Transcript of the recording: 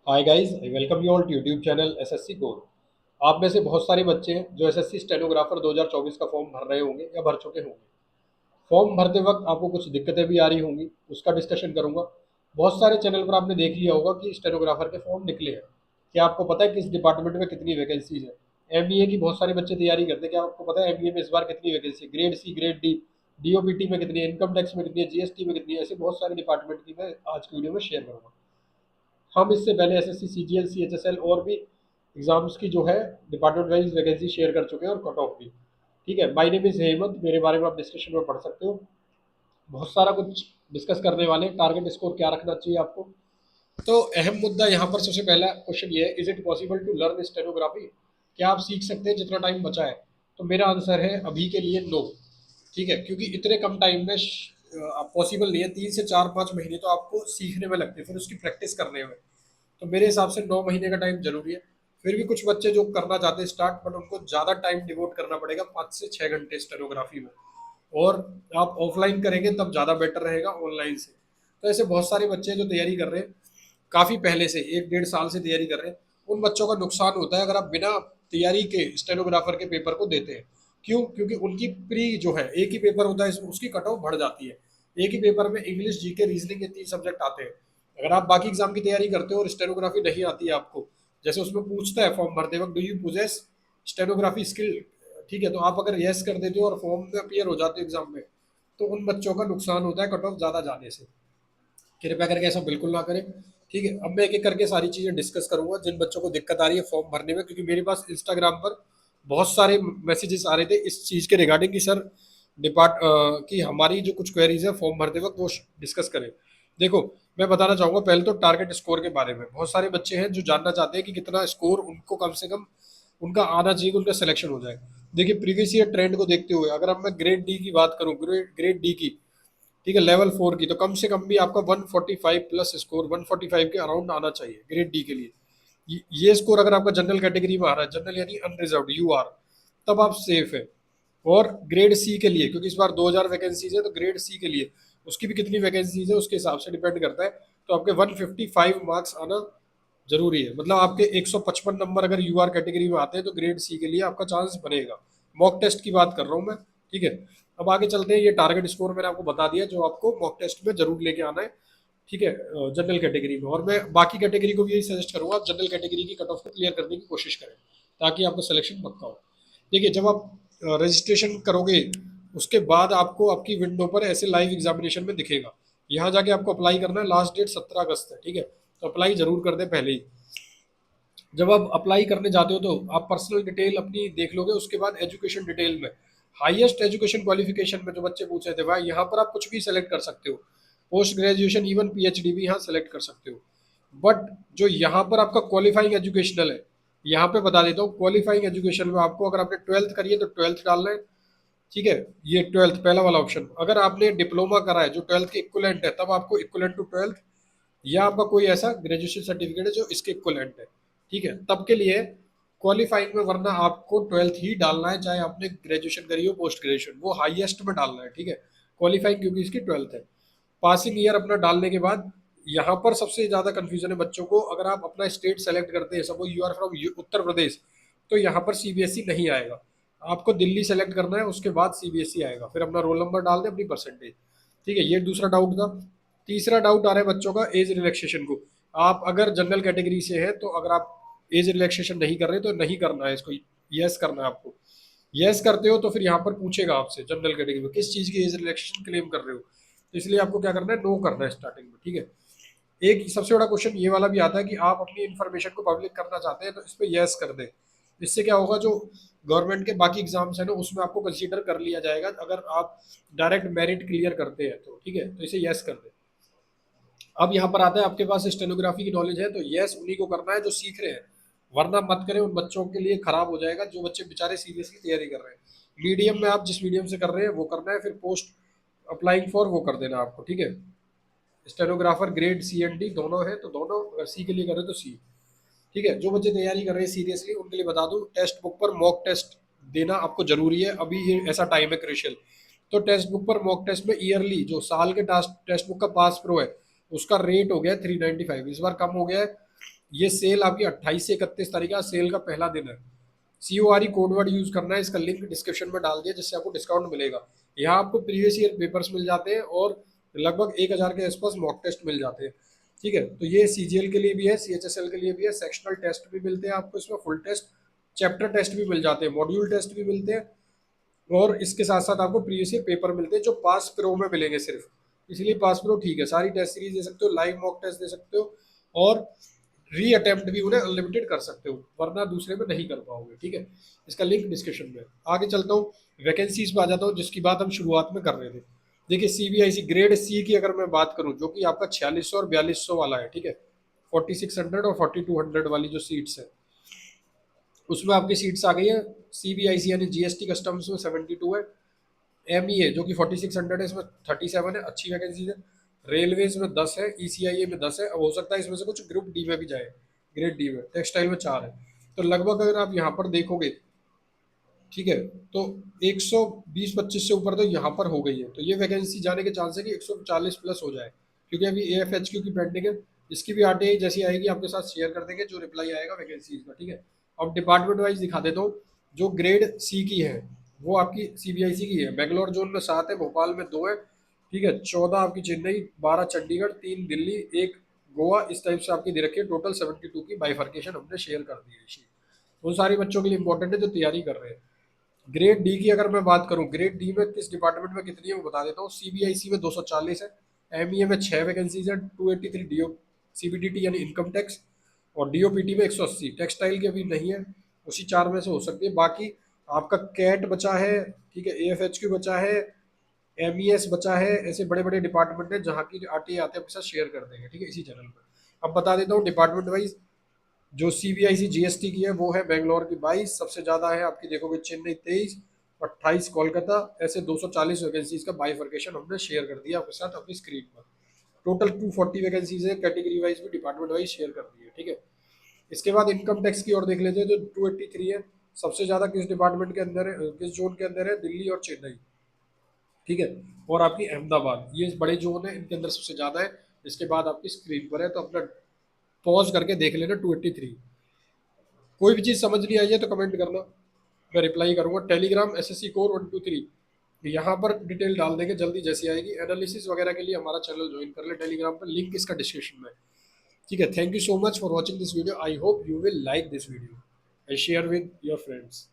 Hi guys, I welcome you all to YouTube channel SSC core. आप में से बहुत सारे बच्चे हैं जो एसएससी स्टेनोग्राफर 2024 का फॉर्म भर रहे होंगे या भर चुके होंगे। फॉर्म भरते वक्त आपको कुछ दिक्कतें भी आ रही होंगी, उसका डिस्कशन करूंगा। बहुत सारे चैनल पर आपने देख लिया होगा कि स्टेनोग्राफर के फॉर्म निकले हैं। क्या आपको पता है किस डिपार्टमेंट में कितनी वैकेंसीज है? एमबीए की बहुत सारे बच्चे तैयारी करते हैं। क्या आपको पता है एमबीए में इस बार कितनी vacancy? Grade C, grade D, DOPT में कितनी है, इनकम टैक्स में कितनी है, जीएसटी में कितनी है? ऐसे बहुत सारे डिपार्टमेंट की मैं आज की वीडियो में शेयर करूंगा। हम इससे पहले एसएससी, सीजीएल, सीएचएसएल और भी एग्जाम्स की जो है डिपार्टमेंट वाइज वैकेंसी शेयर कर चुके हैं और कट ऑफ भी। ठीक है, माय नेम इज हेमंत, मेरे बारे में आप डिस्कशन में पढ़ सकते हो। बहुत सारा कुछ डिस्कस करने वाले हैं। टारगेट स्कोर क्या रखना चाहिए आपको। तो अहम मुद्दा यहाँ पर सबसे पहला क्वेश्चन ये है, is it possible to learn stenography? क्या आप सीख सकते हैं जितना टाइम बचा है? तो मेरा आंसर है अभी के लिए नो। ठीक है, क्योंकि इतने कम टाइम में पॉसिबल नहीं है। 3 से 4 5 महीने तो आपको सीखने में लगते हैं, फिर उसकी प्रैक्टिस करने में। तो मेरे हिसाब से 9 महीने का टाइम जरूरी है। फिर भी कुछ बच्चे जो करना चाहते हैं स्टार्ट, बट उनको ज़्यादा टाइम डिवोट करना पड़ेगा, 5 से 6 घंटे स्टेनोग्राफी में। और आप ऑफलाइन करेंगे तब ज़्यादा बेटर रहेगा ऑनलाइन से। तो ऐसे बहुत सारे बच्चे हैं जो तैयारी कर रहे हैं काफ़ी पहले से, 1 डेढ़ साल से तैयारी कर रहे हैं। उन बच्चों का नुकसान होता है अगर आप बिना तैयारी के स्टेनोग्राफर के पेपर को देते हैं। क्यों? क्योंकि उनकी प्री जो है, एक ही पेपर होता है इसमें, उसकी कट ऑफ बढ़ जाती है। एक ही पेपर में इंग्लिश, जीके, रीजनिंग, ये 3 सब्जेक्ट आते हैं। अगर आप बाकी एग्जाम की तैयारी करते हो और स्टेनोग्राफी नहीं आती है आपको, जैसे उसमें पूछता है फॉर्म भरते वक्त, do you possess stenography skill? ठीक है, तो आप अगर यस कर देते हो और फॉर्म में अपीयर हो जाते हो एग्जाम में, तो उन बच्चों का नुकसान होता है कट ऑफ ज़्यादा जाने से। कृपया करके ऐसा बिल्कुल ना करें। ठीक है, अब मैं एक एक करके सारी चीज़ें डिस्कस करूंगा जिन बच्चों को दिक्कत आ रही है फॉर्म भरने में, क्योंकि मेरे पास इंस्टाग्राम पर बहुत सारे मैसेजेस आ रहे थे इस चीज़ के रिगार्डिंग कि सर कि हमारी जो कुछ क्वेरीज है फॉर्म भरते वक्त वो डिस्कस करें। देखो, मैं बताना चाहूंगा पहले तो टारगेट स्कोर के बारे में। बहुत सारे बच्चे हैं जो जानना चाहते हैं कि कितना स्कोर उनको कम से कम उनका आना चाहिए कि उनका सिलेक्शन हो जाए। देखिए, प्रीवियस ईयर ट्रेंड को देखते हुए अगर अब मैं ग्रेड डी की बात करूं, ग्रेड डी की, ठीक है, लेवल 4 की, तो कम से कम भी आपका 145 प्लस स्कोर, 145 के अराउंड आना चाहिए ग्रेड डी के लिए। ये स्कोर अगर आपका जनरल कैटेगरी में आ रहा है, जनरल यानी अनरिजर्व्ड यूआर, तब आप सेफ है। और ग्रेड सी के लिए, क्योंकि इस बार 2000 वैकेंसीज है, तो ग्रेड सी के लिए उसकी भी कितनी वैकेंसीज है उसके हिसाब से डिपेंड करता है। तो आपके 155 मार्क्स आना जरूरी है। मतलब आपके 155 नंबर अगर यूआर कैटेगरी में आते हैं तो ग्रेड सी के लिए आपका चांस बनेगा। मॉक टेस्ट की बात कर रहा हूँ मैं। ठीक है, अब आगे चलते हैं। ये टारगेट स्कोर मैंने आपको बता दिया जो आपको मॉक टेस्ट में जरूर लेके आना है। ठीक है, जनरल कैटेगरी में। और मैं बाकी कैटेगरी को भी यही सजेस्ट करूंगा, आप जनरल कैटेगरी की कट ऑफ को क्लियर करने की कोशिश करें ताकि आपका सिलेक्शन पक्का हो। देखिए, जब आप रजिस्ट्रेशन करोगे उसके बाद आपको आपकी विंडो पर ऐसे लाइव एग्जामिनेशन में दिखेगा। यहाँ जाके आपको अप्लाई करना है। लास्ट डेट 17 अगस्त है। ठीक है, तो अप्लाई जरूर कर दें पहले ही। जब आप अप्लाई करने जाते हो तो आप पर्सनल डिटेल अपनी देख लोगे। उसके बाद एजुकेशन डिटेल में हाईएस्ट एजुकेशन क्वालिफिकेशन में जो बच्चे पूछे थे भाई, यहाँ पर आप कुछ भी सेलेक्ट कर सकते हो। पोस्ट ग्रेजुएशन, इवन पीएचडी भी यहाँ सेलेक्ट कर सकते हो। बट जो यहाँ पर आपका क्वालिफाइंग एजुकेशनल है, यहाँ पे बता देता हूँ, क्वालिफाइंग एजुकेशन में आपको अगर आपने 12th करी है तो 12th डालना है। ठीक है, ये 12th पहला वाला ऑप्शन। अगर आपने डिप्लोमा करा है जो 12th के इक्वलेंट है, तब आपको इक्वलेंट टू 12th, या आपका कोई ऐसा ग्रेजुएशन सर्टिफिकेट है जो इसके इक्वलेंट है, ठीक है, तब के लिए क्वालिफाइंग में। वरना आपको 12th ही डालना है, चाहे आपने ग्रेजुएशन करी हो, पोस्ट ग्रेजुएशन, वो हाईएस्ट में डालना है। ठीक है, क्वालिफाइंग क्योंकि इसकी 12th है। पासिंग ईयर अपना डालने के बाद यहाँ पर सबसे ज्यादा कंफ्यूजन है बच्चों को। अगर आप अपना स्टेट सेलेक्ट करते हैं, suppose you are from Uttar Pradesh, तो यहाँ पर सीबीएसई नहीं आएगा। आपको दिल्ली सेलेक्ट करना है, उसके बाद सीबीएसई आएगा। फिर अपना रोल नंबर डाल दें, अपनी परसेंटेज। ठीक है, ये दूसरा डाउट था। तीसरा डाउट आ रहा है बच्चों का एज रिलैक्सेशन को। आप अगर जनरल कैटेगरी से है तो अगर आप एज रिलैक्सेशन नहीं कर रहे तो नहीं करना है इसको, यस करना है आपको। यस करते हो तो फिर यहाँ पर पूछेगा आपसे जनरल कैटेगरी में किस चीज़ की एज रिलैक्सेशन क्लेम कर रहे हो, तो इसलिए आपको क्या करना है, नो करना है स्टार्टिंग में। ठीक है, एक सबसे बड़ा क्वेश्चन ये वाला भी आता है कि आप अपनी इन्फॉर्मेशन को पब्लिक करना चाहते हैं तो इस पर यस कर दें। इससे क्या होगा, जो गवर्नमेंट के बाकी एग्जाम्स है ना उसमें आपको कंसीडर कर लिया जाएगा अगर आप डायरेक्ट मेरिट क्लियर करते हैं तो। ठीक है, तो इसे यस कर दें। अब यहाँ पर आता है, आपके पास स्टेनोग्राफी की नॉलेज है तो यस उन्हीं को करना है जो सीख रहे हैं। वरना मत करें, उन बच्चों के लिए खराब हो जाएगा जो बच्चे बेचारे सीरियसली तैयारी कर रहे हैं। मीडियम में आप जिस मीडियम से कर रहे हैं वो करना है, फिर पोस्ट अप्लाइंग फॉर वो कर देना आपको। ठीक है, stenographer grade C and D दोनों है तो दोनों, अगर सी के लिए कर रहे हो तो सी। ठीक है, जो बच्चे तैयारी कर रहे हैं सीरियसली उनके लिए बता दूं, टेक्स्ट बुक पर मॉक टेस्ट देना आपको जरूरी है। अभी ये ऐसा टाइम है क्रिशियल। तो टेक्स्ट बुक पर मॉक टेस्ट में ईयरली जो साल के टेक्स्ट बुक का पास प्रो है उसका रेट हो गया 395, इस बार कम हो गया है। ये सेल आपकी 28 से 31 तारीख का सेल का पहला दिन है। CORE कोड वर्ड यूज करना है, इसका लिंक डिस्क्रिप्शन में डाल दिया जिससे आपको डिस्काउंट मिलेगा। यहाँ आपको प्रीवियस ईयर पेपर्स मिल जाते हैं और लगभग 1000 के आसपास मॉक टेस्ट मिल जाते हैं। ठीक है, तो ये CGL के लिए भी है, CHSL के लिए भी है, सेक्शनल टेस्ट भी मिलते हैं आपको इसमें, फुल टेस्ट, चैप्टर टेस्ट भी मिल जाते हैं, मॉड्यूल टेस्ट भी मिलते हैं, और इसके साथ साथ आपको प्रीवियस ईयर पेपर मिलते हैं जो पास प्रो में मिलेंगे सिर्फ। इसलिए पास प्रो ठीक है, सारी टेस्ट सीरीज दे सकते हो, लाइव मॉक टेस्ट दे सकते हो, और री अटेम्प्ट भी उन्हें अनलिमिटेड कर सकते हो, वरना दूसरे में नहीं कर पाओगे। ठीक है, इसका लिंक डिस्क्रिप्शन में। आगे चलता हूँ, वैकेंसीज पे आ जाता हूँ जिसकी बात हम शुरुआत में कर रहे थे। देखिए CBIC ग्रेड सी की अगर मैं बात करूँ, जो कि आपका 4600 और 4200 वाला है, ठीक है, 4600 और 4200 वाली जो सीट्स है, उसमें आपकी सीट्स आ गई है। CBIC यानी GST कस्टम्स में 72 है, MEA जो कि 4600 है, इसमें 37 है, अच्छी वैकेंसीज है। रेलवेज में 10 है, ECIA में 10 है, अब हो सकता है इसमें से कुछ ग्रुप डी में भी जाए, ग्रेड डी में। टेक्सटाइल में 4 है, तो लगभग अगर आप यहाँ पर देखोगे, ठीक है, तो 120-25 से ऊपर तो यहाँ पर हो गई है, तो ये वैकेंसी जाने के चांस है कि 140 प्लस हो जाए, क्योंकि अभी AFHQ की पेंडिंग है। इसकी भी RTI जैसी आएगी आपके साथ शेयर कर देंगे, जो रिप्लाई आएगा वैकेंसीज का। ठीक है, अब डिपार्टमेंट वाइज दिखा देता हूँ। जो ग्रेड सी की है वो आपकी CBIC की है, बेंगलोर जोन में 7 है, भोपाल में 2 है, ठीक है, 14 आपकी चेन्नई, 12 चंडीगढ़, 3 दिल्ली, 1 गोवा, इस टाइप से आपकी दे रखी है। टोटल 72 की बाइफर्केशन हमने शेयर कर दी है शीट। उन सारे बच्चों के लिए इंपॉर्टेंट है जो तैयारी कर रहे हैं। ग्रेड डी की अगर मैं बात करूं, ग्रेड डी में किस डिपार्टमेंट में कितनी है वो बता देता हूँ। CBIC में 240 है, MEA में 6 वैकेंसीज है, 283 DO CBDT यानी इनकम टैक्स, और DOPT में 180। टेक्सटाइल की अभी नहीं है, उसी 4 में से हो सकती है। बाकी आपका कैट बचा है, ठीक है, AFHQ बचा है, MES बचा है, ऐसे बड़े बड़े डिपार्टमेंट है जहाँ की RTI आते हैं आपके साथ शेयर कर देंगे, ठीक है, इसी चैनल पर। अब बता देता हूँ डिपार्टमेंट वाइज। जो CBIC GST की है वो है बेंगलोर की 22, सबसे ज़्यादा है आपकी देखोगे चेन्नई 23, 28 कोलकाता, ऐसे 240 वैकेंसीज का बाइफर्केशन हमने शेयर कर दिया आपके साथ अपनी स्क्रीन पर। टोटल 240 वैकेंसीज है, कैटेगरी वाइज भी डिपार्टमेंट वाइज शेयर कर दी है। ठीक है, इसके बाद इनकम टैक्स की ओर देख लेते हैं, जो 283 है। सबसे ज़्यादा किस डिपार्टमेंट के अंदर है, किस जोन के अंदर है, दिल्ली और चेन्नई, ठीक है, और आपकी अहमदाबाद, ये बड़े जोन है, इनके अंदर सबसे ज़्यादा है। इसके बाद आपकी स्क्रीन पर है, तो अपना पॉज करके देख लेना 283। कोई भी चीज़ समझ नहीं आई है तो कमेंट करना, मैं रिप्लाई करूंगा। टेलीग्राम SSC कोर 123, यहाँ पर डिटेल डाल देंगे जल्दी जैसी आएगी। एनालिसिस वगैरह के लिए हमारा चैनल ज्वाइन कर ले टेलीग्राम पर, लिंक इसका डिस्क्रिप्शन में। ठीक है, thank you so much for watching this video. I hope you will like this video and share with your friends.